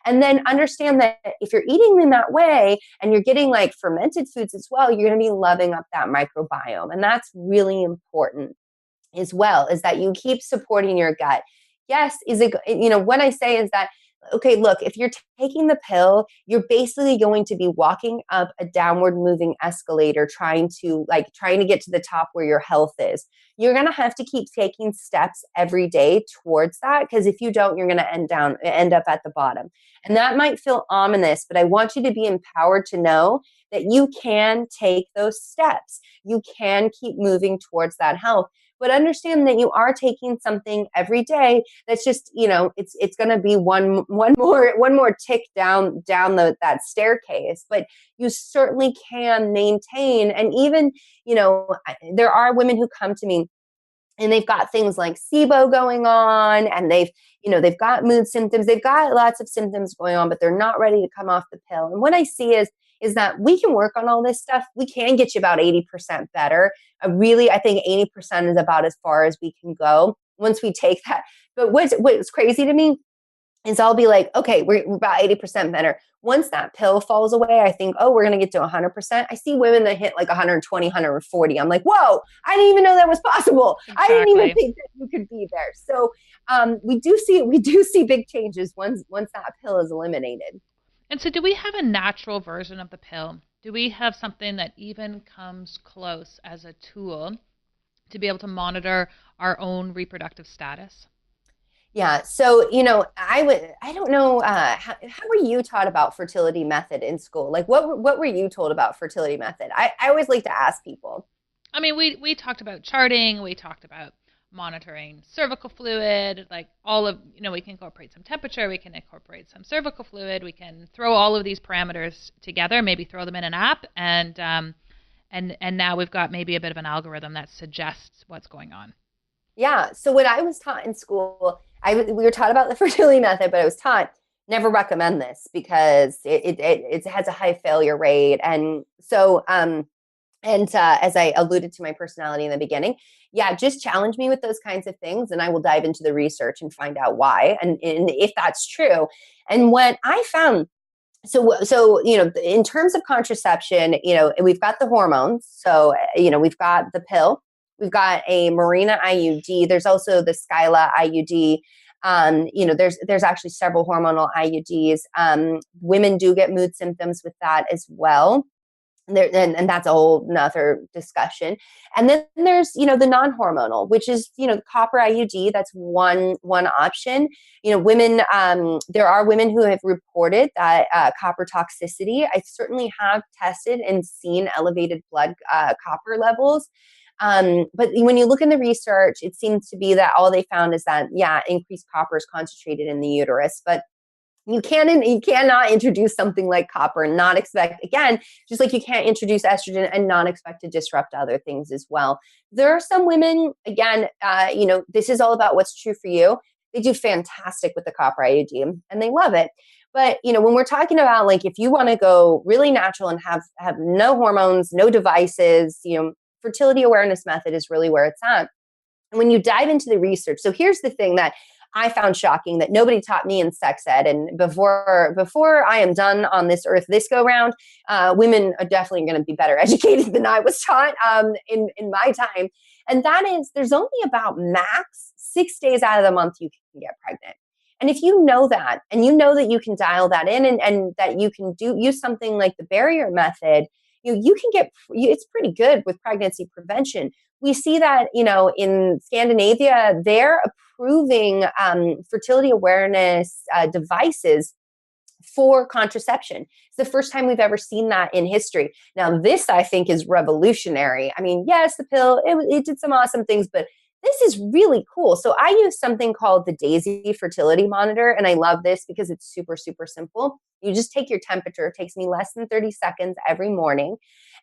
And then understand that if you're eating in that way and you're getting like fermented foods as well, you're going to be loving up that microbiome. And that's really important as well, is that you keep supporting your gut. Yes, what I say is that, okay, look, if you're taking the pill, you're basically going to be walking up a downward moving escalator trying to get to the top where your health is. You're going to have to keep taking steps every day towards that, because if you don't, you're going to end up at the bottom. And that might feel ominous, but I want you to be empowered to know that you can take those steps. You can keep moving towards that health. But understand that you are taking something every day that's just, it's going to be one more tick down that staircase. But you certainly can maintain. And even, there are women who come to me and they've got things like SIBO going on, and they've got mood symptoms. They've got lots of symptoms going on, but they're not ready to come off the pill. And what I see is that we can work on all this stuff. We can get you about 80% better. I think 80% is about as far as we can go once we take that. But what's crazy to me is I'll be like, okay, we're about 80% better. Once that pill falls away, I think, oh, we're going to get to 100%. I see women that hit like 120, 140. I'm like, whoa, I didn't even know that was possible. Exactly. I didn't even think that you could be there. So we do see big changes once that pill is eliminated. And so do we have a natural version of the pill? Do we have something that even comes close as a tool to be able to monitor our own reproductive status? Yeah. So, I don't know, how were you taught about fertility method in school? Like what were you told about fertility method? I always like to ask people. I mean, we talked about charting, we talked about monitoring cervical fluid, like all of, we can incorporate some temperature, we can incorporate some cervical fluid, we can throw all of these parameters together, maybe throw them in an app, and now we've got maybe a bit of an algorithm that suggests what's going on. Yeah. So what I was taught in school, we were taught about the fertility method, but I was taught never recommend this because it has a high failure rate. And so, as I alluded to my personality in the beginning, yeah, just challenge me with those kinds of things and I will dive into the research and find out why and if that's true. And what I found, so in terms of contraception, we've got the hormones. So, we've got the pill, we've got a Mirena IUD. There's also the Skyla IUD. There's actually several hormonal IUDs. Women do get mood symptoms with that as well. And that's a whole nother discussion. And then there's, the non-hormonal, which is, the copper IUD. That's one option. Women, there are women who have reported that copper toxicity. I certainly have tested and seen elevated blood copper levels. But when you look in the research, it seems to be that all they found is that, increased copper is concentrated in the uterus. But you cannot introduce something like copper and not expect, again, just like you can't introduce estrogen and not expect to disrupt other things as well. There are some women, again, this is all about what's true for you. They do fantastic with the copper IUD and they love it. But, when we're talking about like, if you want to go really natural and have no hormones, no devices, fertility awareness method is really where it's at. And when you dive into the research, so here's the thing that I found shocking that nobody taught me in sex ed. And before I am done on this earth this go round, women are definitely going to be better educated than I was taught in my time. And that is, there's only about max 6 days out of the month you can get pregnant. And if you know that, and you know that you can dial that in, and that you can use something like the barrier method, you can get, it's pretty good with pregnancy prevention. We see that, in Scandinavia, they're approving fertility awareness devices for contraception. It's the first time we've ever seen that in history. Now, this, I think, is revolutionary. I mean, yes, the pill, it did some awesome things, but this is really cool. So I use something called the Daisy fertility monitor, and I love this because it's super, super simple. You just take your temperature. It takes me less than 30 seconds every morning.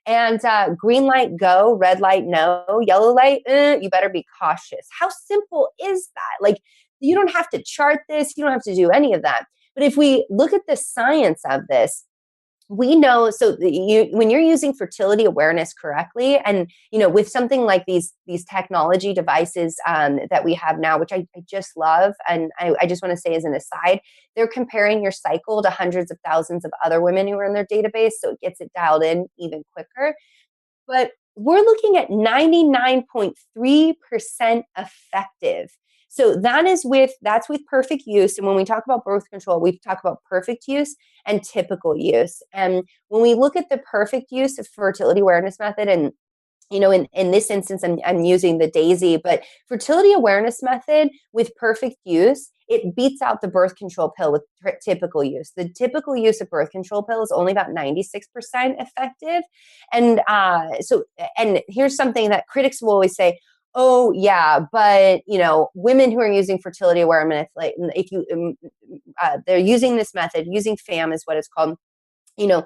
And green light, go, red light, no, yellow light, you better be cautious. How simple is that? Like, you don't have to chart this. You don't have to do any of that. But if we look at the science of this, we know, so when you're using fertility awareness correctly, and with something like these technology devices that we have now, which I just love, and I just want to say as an aside, they're comparing your cycle to hundreds of thousands of other women who are in their database, so it gets it dialed in even quicker. But we're looking at 99.3% effective. So that's with perfect use. And when we talk about birth control, we talk about perfect use and typical use. And when we look at the perfect use of fertility awareness method, and in this instance, I'm using the Daisy, but fertility awareness method with perfect use, it beats out the birth control pill with typical use. The typical use of birth control pill is only about 96% effective. And and here's something that critics will always say, oh yeah, but women who are using fertility awareness, like if you they're using this method, using FAM is what it's called. They're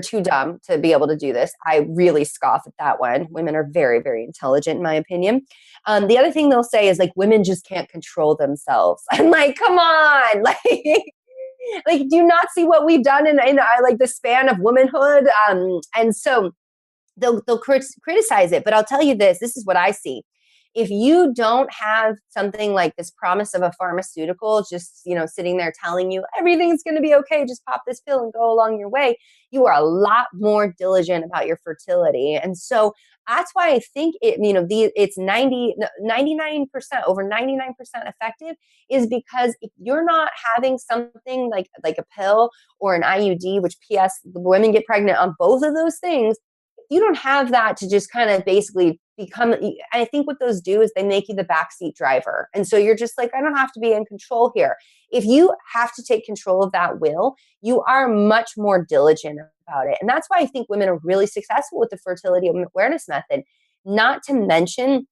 too dumb to be able to do this. I really scoff at that one. Women are very, very intelligent, in my opinion. The other thing they'll say is, like, women just can't control themselves. I'm like, come on, like do you not see what we've done in like the span of womanhood? And so they'll criticize it, but I'll tell you this is what I see. If you don't have something like this promise of a pharmaceutical just, sitting there telling you everything's going to be okay, just pop this pill and go along your way, you are a lot more diligent about your fertility. And so that's why I think it's 99%, over 99% effective, is because if you're not having something like a pill or an IUD, which PS, the women get pregnant on both of those things, you don't have that to just kind of basically become, I think what those do is they make you the backseat driver. And so you're just like, I don't have to be in control here. If you have to take control of that will, you are much more diligent about it. And that's why I think women are really successful with the fertility awareness method. Not to mention,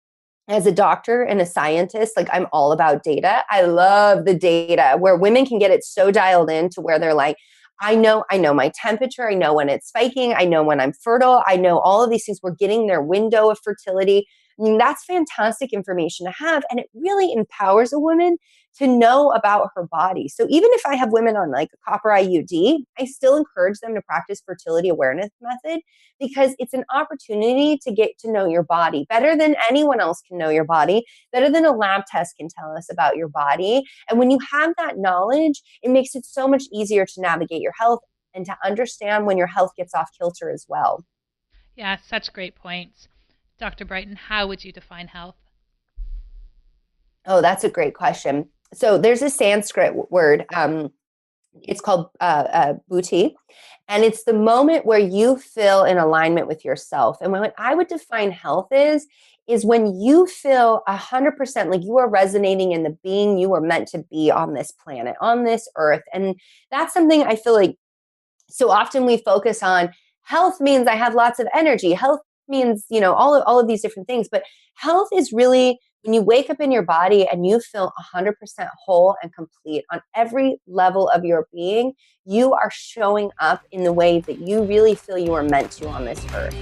as a doctor and a scientist, like, I'm all about data. I love the data where women can get it so dialed in to where they're like, I know my temperature. I know when it's spiking. I know when I'm fertile. I know all of these things. We're getting their window of fertility. I mean, that's fantastic information to have. And it really empowers a woman to know about her body. So even if I have women on like a copper IUD, I still encourage them to practice fertility awareness method, because it's an opportunity to get to know your body better than anyone else can know your body, better than a lab test can tell us about your body. And when you have that knowledge, it makes it so much easier to navigate your health and to understand when your health gets off kilter as well. Yeah, such great points. Dr. Brighten, how would you define health? Oh, that's a great question. So there's a Sanskrit word. It's called buddhi, and it's the moment where you feel in alignment with yourself. And what I would define health is when you feel 100% like you are resonating in the being you were meant to be on this planet, on this earth. And that's something I feel like so often we focus on. Health means I have lots of energy. Health means, all of these different things. But health is really when you wake up in your body and you feel 100% whole and complete on every level of your being, you are showing up in the way that you really feel you are meant to on this earth.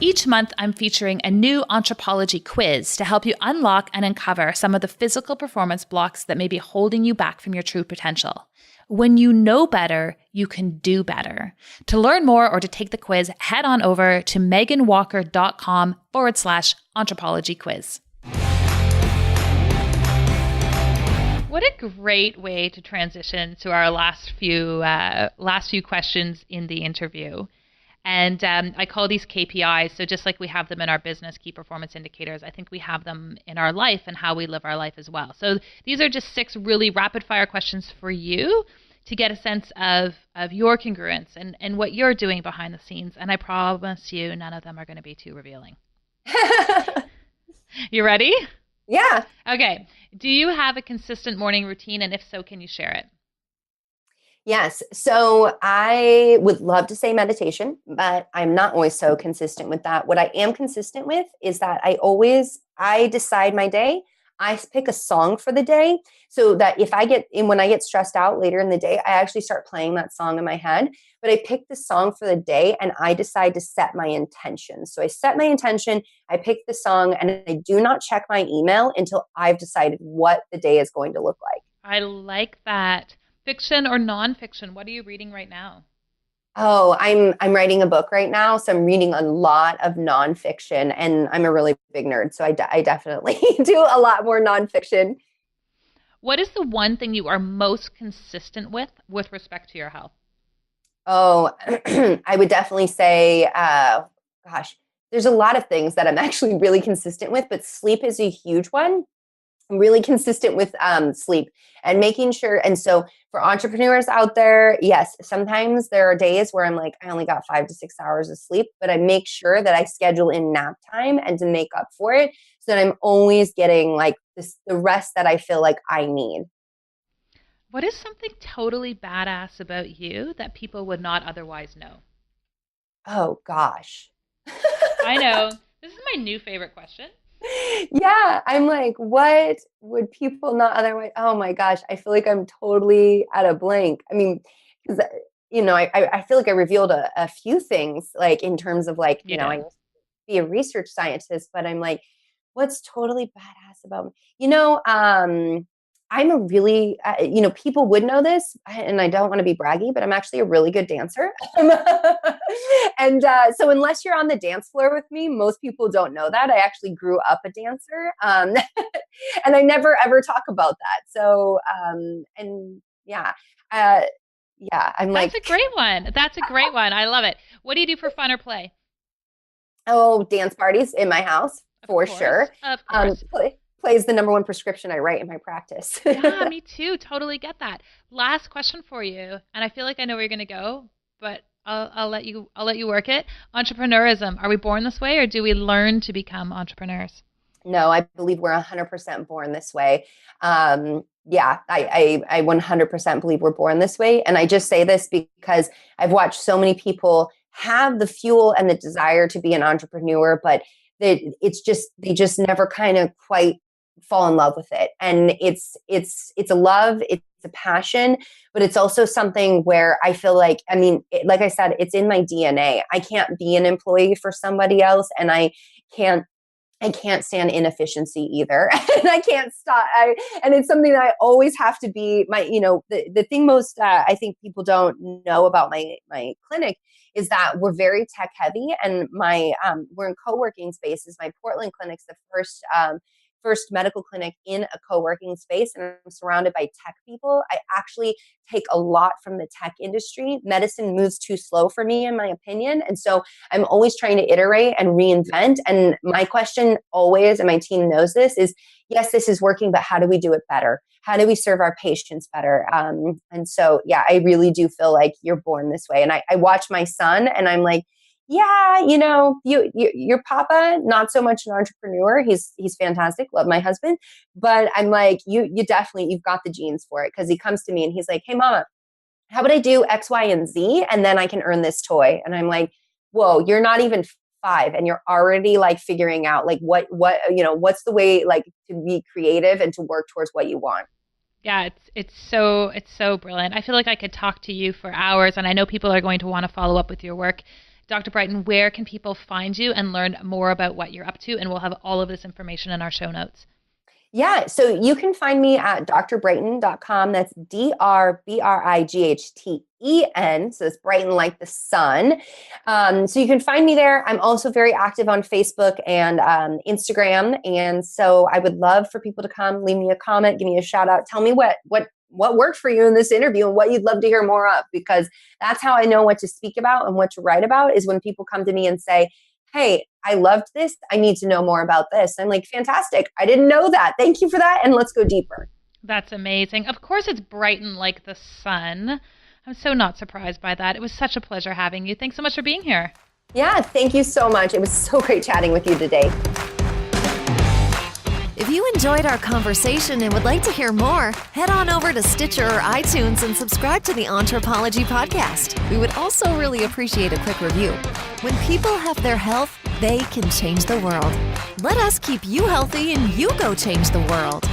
Each month, I'm featuring a new anthropology quiz to help you unlock and uncover some of the physical performance blocks that may be holding you back from your true potential. When you know better, you can do better. To learn more or to take the quiz, head on over to meganwalker.com/anthropology quiz. What a great way to transition to our last few questions in the interview. And I call these KPIs. So just like we have them in our business, key performance indicators, I think we have them in our life and how we live our life as well. So these are just 6 really rapid fire questions for you to get a sense of your congruence and what you're doing behind the scenes. And I promise you, none of them are going to be too revealing. You ready? Yeah. Okay. Do you have a consistent morning routine? And if so, can you share it? Yes. So I would love to say meditation, but I'm not always so consistent with that. What I am consistent with is that I decide my day. I pick a song for the day so that when I get stressed out later in the day, I actually start playing that song in my head. But I pick the song for the day and I decide to set my intention. So I set my intention, I pick the song, and I do not check my email until I've decided what the day is going to look like. I like that. Fiction or nonfiction? What are you reading right now? Oh, I'm writing a book right now, so I'm reading a lot of nonfiction, and I'm a really big nerd, so I definitely do a lot more nonfiction. What is the one thing you are most consistent with respect to your health? Oh, I would definitely say, gosh, there's a lot of things that I'm actually really consistent with, but sleep is a huge one. I'm really consistent with sleep and making sure. And so for entrepreneurs out there, yes, sometimes there are days where I'm like, I only got 5 to 6 hours of sleep, but I make sure that I schedule in nap time and to make up for it so that I'm always getting like the rest that I feel like I need. What is something totally badass about you that people would not otherwise know? Oh, gosh. I know. This is my new favorite question. Yeah, I'm like, what would people not otherwise? Oh my gosh, I feel like I'm totally at a blank. I mean, because I feel like I revealed a few things, like in terms of like, You I did. used to be a research scientist, but I'm like, what's totally badass about me? I'm a really, people would know this, and I don't want to be braggy, but I'm actually a really good dancer. And so unless you're on the dance floor with me, most people don't know that. I actually grew up a dancer. And I never ever talk about that. So, and yeah, uh, yeah, I'm That's like, a great one. That's a great one. I love it. What do you do for fun or play? oh, dance parties in my house Of for course. sure. Of course. Play is the number one prescription I write in my practice. Yeah, me too. Totally get that. Last question for you, and I feel like I know where you're going to go, but I'll let you work it. Entrepreneurism. Are we born this way, or do we learn to become entrepreneurs? No, I believe we're 100% born this way. Yeah, I 100% believe we're born this way. And I just say this because I've watched so many people have the fuel and the desire to be an entrepreneur, but they just never kind of quite fall in love with it. And it's a love, it's a passion, but it's also something where I feel like, I mean, like I said, it's in my DNA. I can't be an employee for somebody else, and can't I can't stand inefficiency either. And I can't stop. And it's something that I always have to be the thing most, I think people don't know about my clinic is that we're very tech heavy, and we're in co-working spaces. My Portland clinic's the first medical clinic in a co-working space, and I'm surrounded by tech people. I actually take a lot from the tech industry. Medicine moves too slow for me, in my opinion. And so I'm always trying to iterate and reinvent. And my question always, and my team knows this, is yes, this is working, but how do we do it better? How do we serve our patients better? And so, yeah, I really do feel like you're born this way. And I watch my son and I'm like, yeah, your papa, not so much an entrepreneur. He's fantastic. Love my husband. But I'm like, you've got the genes for it. Cause he comes to me and he's like, hey mama, how about I do X, Y, and Z, and then I can earn this toy? And I'm like, whoa, you're not even 5 and you're already like figuring out like what's the way like to be creative and to work towards what you want. Yeah, it's so brilliant. I feel like I could talk to you for hours, and I know people are going to want to follow up with your work. Dr. Brighten, where can people find you and learn more about what you're up to? And we'll have all of this information in our show notes. Yeah, so you can find me at drbrighten.com. That's DRBRIGHTEN. So it's Brighten like the sun. So you can find me there. I'm also very active on Facebook and Instagram. And so I would love for people to come, leave me a comment, give me a shout out. Tell me what what worked for you in this interview and what you'd love to hear more of, because that's how I know what to speak about and what to write about, is when people come to me and say, hey, I loved this. I need to know more about this. I'm like, fantastic. I didn't know that. Thank you for that. And let's go deeper. That's amazing. Of course, it's Brighten like the sun. I'm so not surprised by that. It was such a pleasure having you. Thanks so much for being here. Yeah, thank you so much. It was so great chatting with you today. If you enjoyed our conversation and would like to hear more, head on over to Stitcher or iTunes and subscribe to the Anthropology Podcast. We would also really appreciate a quick review. When people have their health, they can change the world. Let us keep you healthy and you go change the world.